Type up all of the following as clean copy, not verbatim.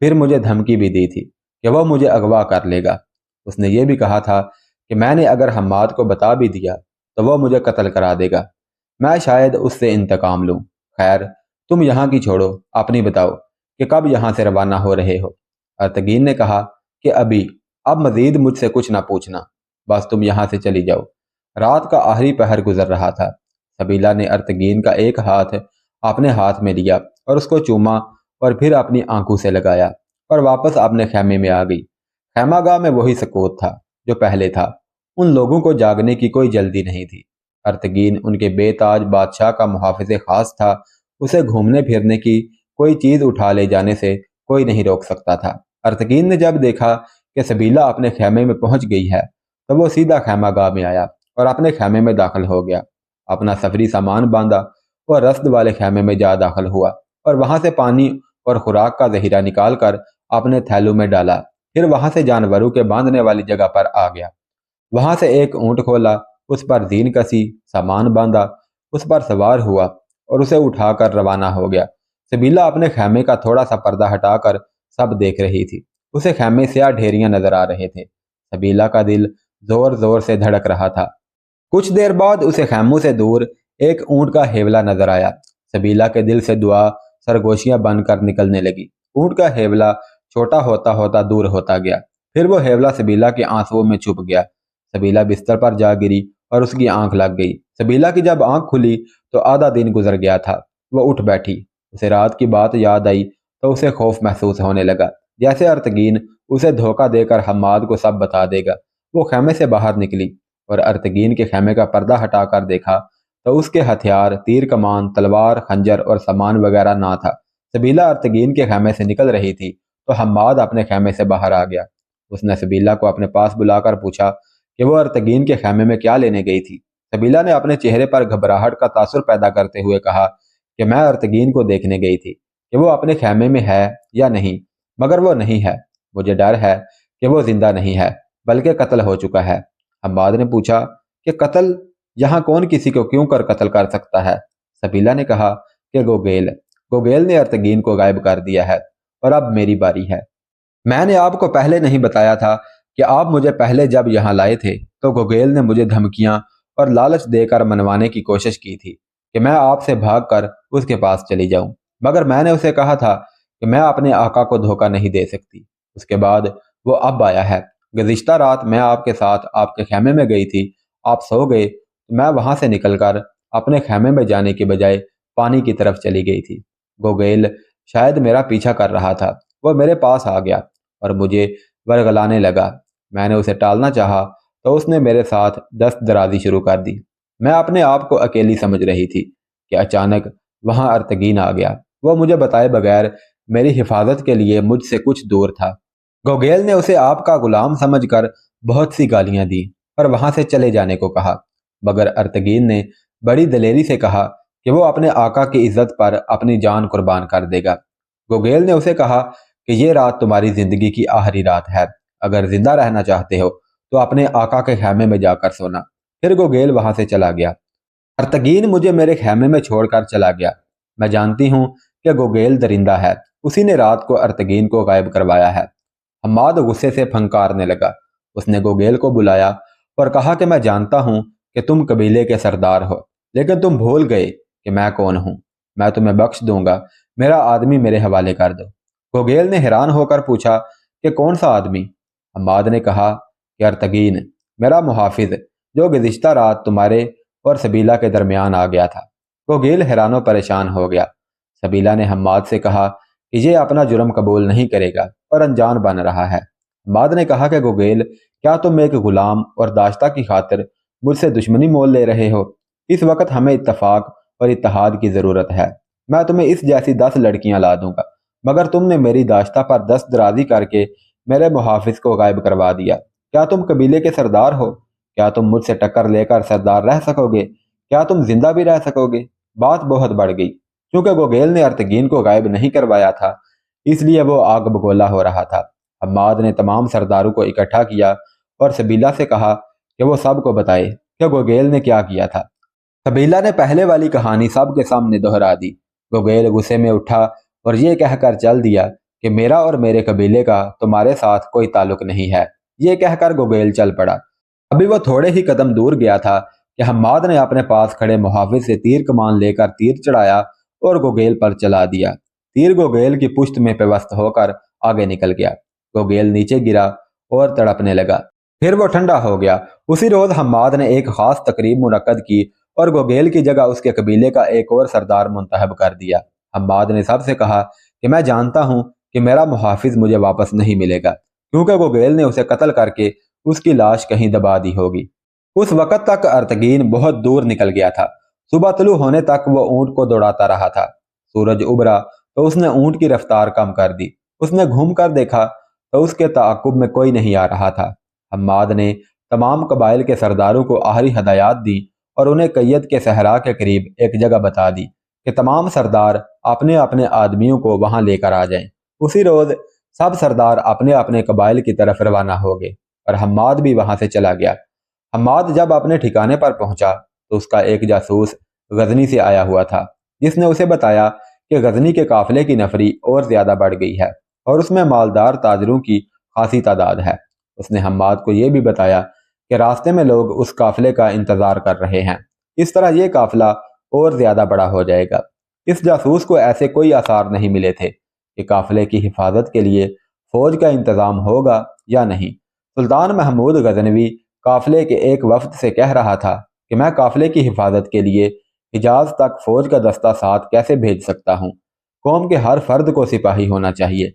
پھر مجھے دھمکی بھی دی تھی کہ وہ مجھے اغوا کر لے گا۔ اس نے یہ بھی کہا تھا کہ میں نے اگر حماد کو بتا بھی دیا تو وہ مجھے قتل کرا دے گا، میں شاید اس سے انتقام لوں۔ خیر، تم یہاں کی چھوڑو، اپنی بتاؤ کہ کب یہاں سے روانہ ہو رہے ہو؟ ارتگین نے کہا کہ اب مزید مجھ سے کچھ نہ پوچھنا، بس تم یہاں سے چلی جاؤ۔ رات کا آخری پہر گزر رہا تھا۔ سبیلا نے ارتگین کا ایک ہاتھ اپنے ہاتھ میں لیا اور اس کو چوما اور پھر اپنی آنکھوں سے لگایا اور واپس اپنے خیمے میں آ گئی۔ خیمہ گاہ میں وہی سکوت تھا جو پہلے تھا۔ ان لوگوں کو جاگنے کی کوئی جلدی نہیں تھی۔ ارتگین ان کے بے تاج بادشاہ کا محافظ خاص تھا، اسے گھومنے پھرنے کی کوئی چیز اٹھا لے جانے سے کوئی نہیں روک سکتا تھا۔ ارتگین نے جب دیکھا کہ سبیلا اپنے خیمے میں پہنچ گئی ہے تو وہ سیدھا خیمہ گاہ میں آیا اور اپنے خیمے میں داخل ہو گیا، اپنا سفری سامان باندھا اور رسد والے خیمے میں جا داخل ہوا اور وہاں سے پانی اور خوراک کا ذخیرہ نکال کر اپنے تھیلوں میں ڈالا۔ پھر وہاں سے جانوروں کے باندھنے والی جگہ پر آ گیا، وہاں سے ایک اونٹ کھولا، اس پر زین کسی، سامان باندھا، اس پر سوار ہوا اور اسے اٹھا کر روانہ ہو گیا۔ سبیلا اپنے خیمے کا تھوڑا سا پردہ ہٹا کر سب دیکھ رہی تھی۔ اسے خیمے سیاہ ڈھیریاں نظر آ رہے تھے۔ سبیلا کا دل زور زور سے دھڑک رہا تھا۔ کچھ دیر بعد اسے خیموں سے دور ایک اونٹ کا ہیولا نظر آیا۔ سبیلا کے دل سے دعا سرگوشیاں بن کر نکلنے لگی۔ اونٹ کا ہیولا چھوٹا ہوتا ہوتا دور ہوتا گیا، پھر وہ ہیولا سبیلا کے آنسوؤں میں چھپ گیا۔ سبیلا بستر پر جا گری اور اس کی آنکھ لگ گئی۔ سبیلا کی جب آنکھ کھلی تو آدھا دن گزر گیا تھا۔ وہ اٹھ بیٹھی، اسے رات کی بات یاد آئی تو اسے خوف محسوس ہونے لگا، جیسے ارتگین اسے دھوکہ دے کر حماد کو سب بتا دے گا۔ وہ خیمے سے باہر نکلی اور ارتگین کے خیمے کا پردہ ہٹا کر دیکھا تو اس کے ہتھیار تیر کمان، تلوار، خنجر اور سامان وغیرہ نہ تھا۔ سبیلا ارتگین کے خیمے سے نکل رہی تھی تو حماد اپنے خیمے سے باہر آ گیا۔ اس نے سبیلا کو اپنے پاس بلا کر پوچھا کہ وہ ارتگین کے خیمے میں کیا لینے گئی تھی۔ سبیلا نے اپنے چہرے پر گھبراہٹ کا تاثر پیدا کرتے ہوئے کہا کہ میں ارتگین کو دیکھنے گئی تھی کہ وہ اپنے خیمے میں ہے یا نہیں، مگر وہ نہیں ہے۔ مجھے ڈر ہے کہ وہ زندہ نہیں ہے بلکہ قتل ہو چکا ہے۔ حماد نے پوچھا کہ قتل؟ یہاں کون کسی کو کیوں قتل کر سکتا ہے؟ سبیلا نے کہا کہ گوگیل نے ارتگین کو غائب کر دیا ہے اور اب میری باری ہے۔ میں نے آپ کو پہلے نہیں بتایا تھا کہ آپ مجھے پہلے جب یہاں لائے تھے تو گوگیل نے مجھے دھمکیاں اور لالچ دے کر منوانے کی کوشش کی تھی کہ میں آپ سے بھاگ کر اس کے پاس چلی جاؤں، مگر میں نے اسے کہا تھا کہ میں اپنے آقا کو دھوکہ نہیں دے سکتی۔ اس کے بعد وہ اب آیا ہے۔ گزشتہ رات میں آپ کے ساتھ آپ کے خیمے میں گئی تھی، آپ سو گئے تو میں وہاں سے نکل کر اپنے خیمے میں جانے کی بجائے پانی کی طرف چلی گئی تھی۔ گوگیل شاید میرا پیچھا کر رہا تھا، وہ میرے پاس آ گیا اور مجھے ورغلانے لگا۔ میں نے اسے ٹالنا چاہا تو اس نے میرے ساتھ دست درازی شروع کر دی۔ میں اپنے آپ کو اکیلی سمجھ رہی تھی کہ اچانک وہاں ارتگین آ گیا۔ وہ مجھے بتائے بغیر میری حفاظت کے لیے مجھ سے کچھ دور تھا۔ گوگیل نے اسے آپ کا غلام سمجھ کر بہت سی گالیاں دی اور وہاں سے چلے جانے کو کہا، مگر ارتگین نے بڑی دلیری سے کہا کہ وہ اپنے آقا کی عزت پر اپنی جان قربان کر دے گا۔ گوگیل نے اسے کہا کہ یہ رات تمہاری زندگی کی آخری رات ہے، اگر زندہ رہنا چاہتے ہو تو اپنے آقا کے خیمے میں جا کر سونا۔ پھر گوگیل وہاں سے چلا گیا۔ ارتگین مجھے میرے خیمے میں چھوڑ کر چلا گیا۔ میں جانتی ہوں کہ گوگیل درندہ ہے، اسی نے رات کو ارتگین کو غائب کروایا ہے۔ حماد غصے سے پھنکارنے لگا۔ اس نے گوگیل کو بلایا اور کہا کہ میں جانتا ہوں کہ تم قبیلے کے سردار ہو، لیکن تم بھول گئے کہ میں کون ہوں۔ میں تمہیں بخش دوں گا، میرا آدمی میرے حوالے کر دو۔ گوگیل نے حیران ہو کر پوچھا کہ کون سا آدمی؟ حماد نے کہا کہ ارتگین، میرا محافظ، جو گزشتہ رات تمہارے اور سبیلا کے درمیان آ گیا تھا۔ گوگیل حیران و پریشان ہو گیا۔ سبیلا نے حماد سے کہا کہ یہ اپنا جرم قبول نہیں کرے گا اور انجان بن رہا ہے۔ حماد نے کہا کہ گوگیل، کیا تم ایک غلام اور داشتہ کی خاطر مجھ سے دشمنی مول لے رہے ہو؟ اس وقت ہمیں اتفاق اور اتحاد کی ضرورت ہے۔ میں تمہیں اس جیسی 10 لڑکیاں لا دوں گا، مگر تم نے میری داشتہ پر دست درازی کر کے میرے محافظ کو غائب کروا دیا۔ کیا تم قبیلے کے سردار ہو؟ کیا تم مجھ سے ٹکر لے کر سردار رہ سکو گے؟ کیا تم زندہ بھی رہ سکو گے؟ بات بہت بڑھ گئی۔ چونکہ گوگیل نے ارتگین کو غائب نہیں کروایا تھا، اس لیے وہ آگ بگولا ہو رہا تھا۔ حماد نے تمام سرداروں کو اکٹھا کیا اور سبیلا سے کہا کہ وہ سب کو بتائے کہ گوگیل نے کیا کیا تھا۔ سبیلا نے پہلے والی کہانی سب کے سامنے دہرا دی۔ گوگیل غصے میں اٹھا اور یہ کہہ کر چل دیا کہ میرا اور میرے قبیلے کا تمہارے ساتھ کوئی تعلق نہیں ہے۔ یہ کہہ کر گوگیل چل پڑا۔ ابھی وہ تھوڑے ہی قدم دور گیا تھا کہ حماد نے اپنے پاس کھڑے محافظ سے تیر کمان لے کر تیر چڑھایا اور گوگیل پر چلا دیا۔ تیر گوگیل کی پشت میں پیوست ہو کر آگے نکل گیا۔ گوگیل نیچے گرا اور تڑپنے لگا۔ پھر وہ ٹھنڈا ہو گیا۔ اسی روز حماد نے ایک خاص تقریب منعقد کی اور گوگیل کی جگہ اس کے قبیلے کا ایک اور سردار منتخب کر دیا۔ حماد نے سب سے کہا کہ میں جانتا ہوں کہ میرا محافظ مجھے واپس نہیں ملے گا، کیونکہ گوگیل نے اسے قتل کر کے اس کی لاش کہیں دبا دی ہوگی۔ اس وقت تک ارتگین بہت دور نکل گیا تھا۔ صبح طلوع ہونے تک وہ اونٹ کو دوڑاتا رہا تھا۔ سورج ابھرا تو اس نے اونٹ کی رفتار کم کر دی۔ اس نے گھوم کر دیکھا تو اس کے تعاقب میں کوئی نہیں آ رہا تھا۔ حماد نے تمام قبائل کے سرداروں کو آخری ہدایات دی اور انہیں قیت کے صحرا کے قریب ایک جگہ بتا دی کہ تمام سردار اپنے اپنے آدمیوں کو وہاں لے کر آ جائیں۔ اسی روز سب سردار اپنے اپنے قبائل کی طرف روانہ ہو گئے اور حماد بھی وہاں سے چلا گیا۔ حماد جب اپنے ٹھکانے پر پہنچا تو اس کا ایک جاسوس غزنی سے آیا ہوا تھا، جس نے اسے بتایا کہ غزنی کے قافلے کی نفری اور زیادہ بڑھ گئی ہے اور اس میں مالدار تاجروں کی خاصی تعداد ہے۔ اس نے حماد کو یہ بھی بتایا کہ راستے میں لوگ اس قافلے کا انتظار کر رہے ہیں، اس طرح یہ قافلہ اور زیادہ بڑا ہو جائے گا۔ اس جاسوس کو ایسے کوئی آثار نہیں ملے تھے کہ قافلے کی حفاظت کے لیے فوج کا انتظام ہوگا یا نہیں۔ سلطان محمود غزنوی قافلے کے ایک وفد سے کہہ رہا تھا کہ میں قافلے کی حفاظت کے لیے حجاز تک فوج کا دستہ ساتھ کیسے بھیج سکتا ہوں؟ قوم کے ہر فرد کو سپاہی ہونا چاہیے۔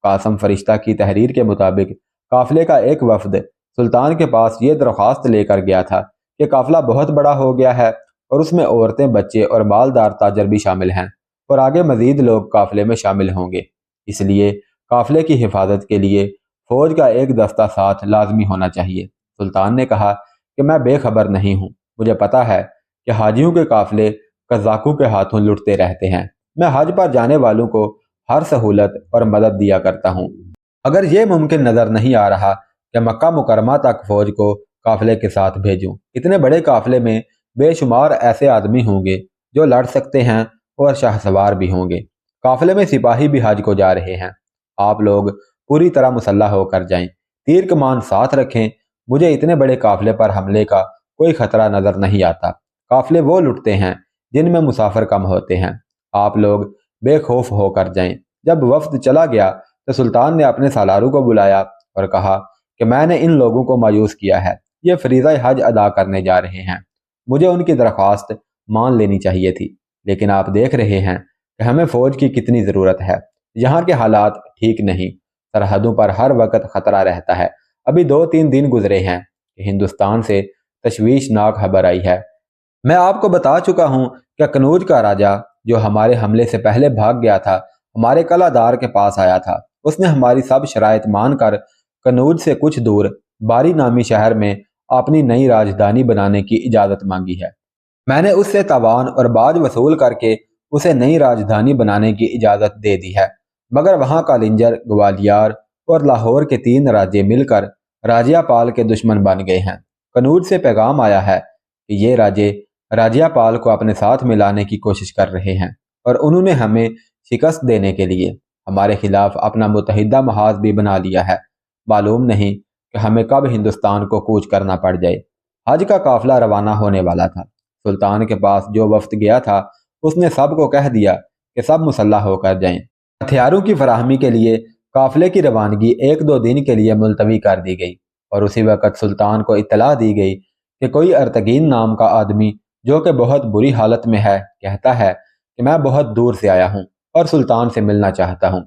قاسم فرشتہ کی تحریر کے مطابق قافلے کا ایک وفد سلطان کے پاس یہ درخواست لے کر گیا تھا کہ قافلہ بہت بڑا ہو گیا ہے اور اس میں عورتیں، بچے اور مالدار تاجر بھی شامل ہیں، اور آگے مزید لوگ قافلے میں شامل ہوں گے۔ اس لیے قافلے کی حفاظت کے لیے فوج کا ایک دستہ ساتھ لازمی ہونا چاہیے۔ سلطان نے کہا کہ میں بے خبر نہیں ہوں، مجھے پتا ہے کہ حاجیوں کے قافلے قزاقوں کے ہاتھوں لٹتے رہتے ہیں۔ میں حج پر جانے والوں کو ہر سہولت اور مدد دیا کرتا ہوں۔ اگر یہ ممکن نظر نہیں آ رہا کہ مکہ مکرمہ تک فوج کو قافلے کے ساتھ بھیجوں، اتنے بڑے قافلے میں بے شمار ایسے آدمی ہوں گے جو لڑ سکتے ہیں اور شاہ سوار بھی ہوں گے۔ قافلے میں سپاہی بھی حج کو جا رہے ہیں۔ آپ لوگ پوری طرح مسلح ہو کر جائیں، تیر کمان ساتھ رکھیں۔ مجھے اتنے بڑے قافلے پر حملے کا کوئی خطرہ نظر نہیں آتا۔ قافلے وہ لٹتے ہیں جن میں مسافر کم ہوتے ہیں۔ آپ لوگ بے خوف ہو کر جائیں۔ جب وفد چلا گیا تو سلطان نے اپنے سالاروں کو بلایا اور کہا کہ میں نے ان لوگوں کو مایوس کیا ہے، یہ فریضہ حج ادا کرنے جا رہے ہیں، مجھے ان کی درخواست مان لینی چاہیے تھی، لیکن آپ دیکھ رہے ہیں کہ ہمیں فوج کی کتنی ضرورت ہے۔ یہاں کے حالات ٹھیک نہیں، سرحدوں پر ہر وقت خطرہ رہتا ہے۔ ابھی 2-3 دن گزرے ہیں کہ ہندوستان سے تشویشناک خبر آئی ہے۔ میں آپ کو بتا چکا ہوں کہ کنوج کا راجہ جو ہمارے حملے سے پہلے بھاگ گیا تھا، ہمارے قلعہ دار کے پاس آیا تھا۔ اس نے ہماری سب شرائط مان کر کنوج سے کچھ دور باری نامی شہر میں اپنی نئی راجدھانی بنانے کی اجازت مانگی ہے۔ میں نے اس سے تاوان اور باج وصول کر کے اسے نئی راجدھانی بنانے کی اجازت دے دی ہے، مگر وہاں کا لنجر، گوالیار اور لاہور کے 3 راجے مل کر راجیہ پال کے دشمن بن گئے ہیں۔ کنوج سے پیغام آیا ہے کہ یہ راجے راجیہ پال کو اپنے ساتھ ملانے کی کوشش کر رہے ہیں اور انہوں نے ہمیں شکست دینے کے لیے ہمارے خلاف اپنا متحدہ محاذ بھی بنا لیا ہے۔ معلوم نہیں کہ ہمیں کب ہندوستان کو کوچ کرنا پڑ جائے۔ حج کا قافلہ روانہ ہونے والا تھا۔ سلطان کے پاس جو وفد گیا تھا اس نے سب کو کہہ دیا کہ سب مسلح ہو کر جائیں۔ ہتھیاروں کی فراہمی کے لیے قافلے کی روانگی 1-2 دن کے لیے ملتوی کر دی گئی اور اسی وقت سلطان کو اطلاع دی گئی کہ کوئی ارتگین نام کا آدمی جو کہ بہت بری حالت میں ہے کہتا ہے کہ میں بہت دور سے آیا ہوں اور سلطان سے ملنا چاہتا ہوں۔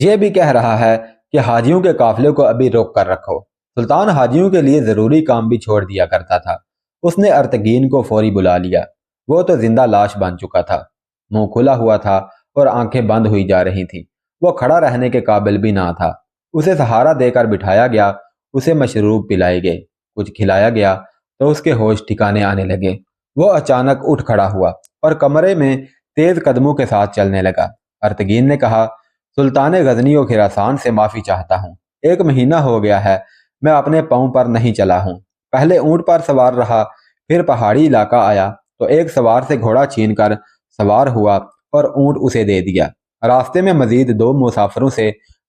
یہ بھی کہہ رہا ہے کہ حاجیوں کے قافلے کو ابھی روک کر رکھو۔ سلطان حاجیوں کے لیے ضروری کام بھی چھوڑ دیا کرتا تھا۔ اس نے ارتگین کو فوری بلا لیا۔ وہ تو زندہ لاش بن چکا تھا، منہ کھلا ہوا تھا اور آنکھیں بند ہوئی جا رہی تھیں۔ وہ کھڑا رہنے کے قابل بھی نہ تھا۔ اسے سہارا دے کر بٹھایا گیا، اسے مشروب پلائے گئے، کچھ کھلایا گیا تو اس کے ہوش ٹھکانے آنے لگے۔ وہ اچانک اٹھ کھڑا ہوا اور کمرے میں تیز قدموں کے ساتھ چلنے لگا۔ ارتگین نے کہا، سلطان غزنی و خراسان سے معافی چاہتا ہوں۔ 1 مہینہ ہو گیا ہے میں اپنے پاؤں پر نہیں چلا ہوں۔ پہلے اونٹ پر سوار رہا، پھر پہاڑی علاقہ آیا تو ایک سوار سے گھوڑا چھین کر سوار ہوا اور اونٹ اسے دے دیا۔ راستے میں مزید 2 مسافروں سے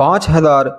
5000?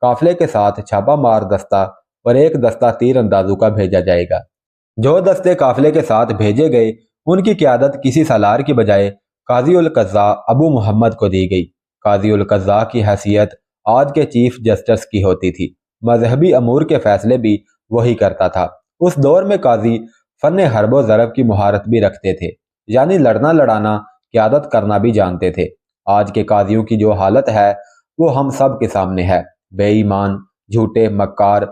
قافلے کے ساتھ چھاپا مار دستہ اور ایک دستہ تیر اندازوں کا بھیجا جائے گا۔ جو دستے قافلے کے ساتھ بھیجے گئے ان کی قیادت کسی سالار کی بجائے قاضی القضاء ابو محمد کو دی گئی۔ قاضی القضاء کی حیثیت آج کے چیف جسٹس کی ہوتی تھی۔ مذہبی امور کے فیصلے بھی وہی کرتا تھا۔ اس دور میں قاضی فن حرب و ضرب کی مہارت بھی رکھتے تھے، یعنی لڑنا لڑانا، قیادت کرنا بھی جانتے تھے۔ آج کے قاضیوں کی جو حالت ہے وہ ہم سب کے سامنے ہے۔ بے ایمان، جھوٹے، مکار،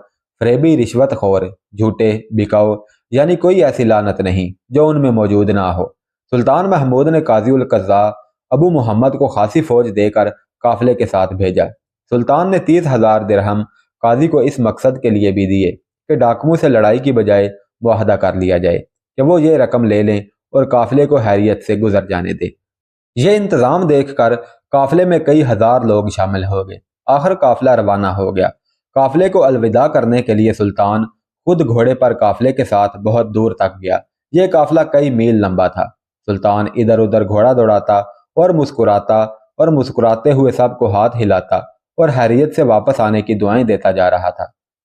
فریبی، رشوت خور، جھوٹے، بکاؤ، یعنی کوئی ایسی لعنت نہیں جو ان میں موجود نہ ہو۔ سلطان محمود نے قاضی القضاء ابو محمد کو خاصی فوج دے کر قافلے کے ساتھ بھیجا۔ سلطان نے 30,000 درہم قاضی کو اس مقصد کے لیے بھی دیے کہ ڈاکوؤں سے لڑائی کی بجائے معاہدہ کر لیا جائے کہ وہ یہ رقم لے لیں اور قافلے کو خیریت سے گزر جانے دیں۔ یہ انتظام دیکھ کر قافلے میں کئی ہزار لوگ شامل ہو گئے۔ آخر قافلہ روانہ ہو گیا۔ قافلے کو الوداع کرنے کے لیے سلطان خود گھوڑے پر قافلے کے ساتھ بہت دور تک گیا۔ یہ قافلہ کئی میل لمبا تھا۔ سلطان ادھر ادھر گھوڑا دوڑاتا اور مسکراتے ہوئے سب کو ہاتھ ہلاتا اور خیریت سے واپس آنے کی دعائیں دیتا جا رہا تھا۔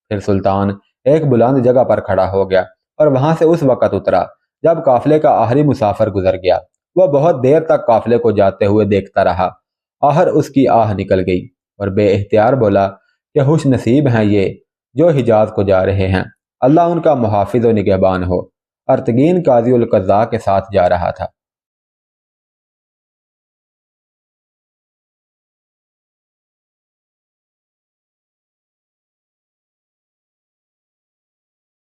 پھر سلطان ایک بلند جگہ پر کھڑا ہو گیا اور وہاں سے اس وقت اترا جب قافلے کا آخری مسافر گزر گیا۔ وہ بہت دیر تک قافلے کو جاتے ہوئے دیکھتا رہا۔ آخر اس کی آہ نکل گئی اور بے اختیار بولا کہ خوش نصیب ہیں یہ جو حجاز کو جا رہے ہیں، اللہ ان کا محافظ و نگہبان ہو۔ ارتگین قاضی القضاء کے ساتھ جا رہا تھا۔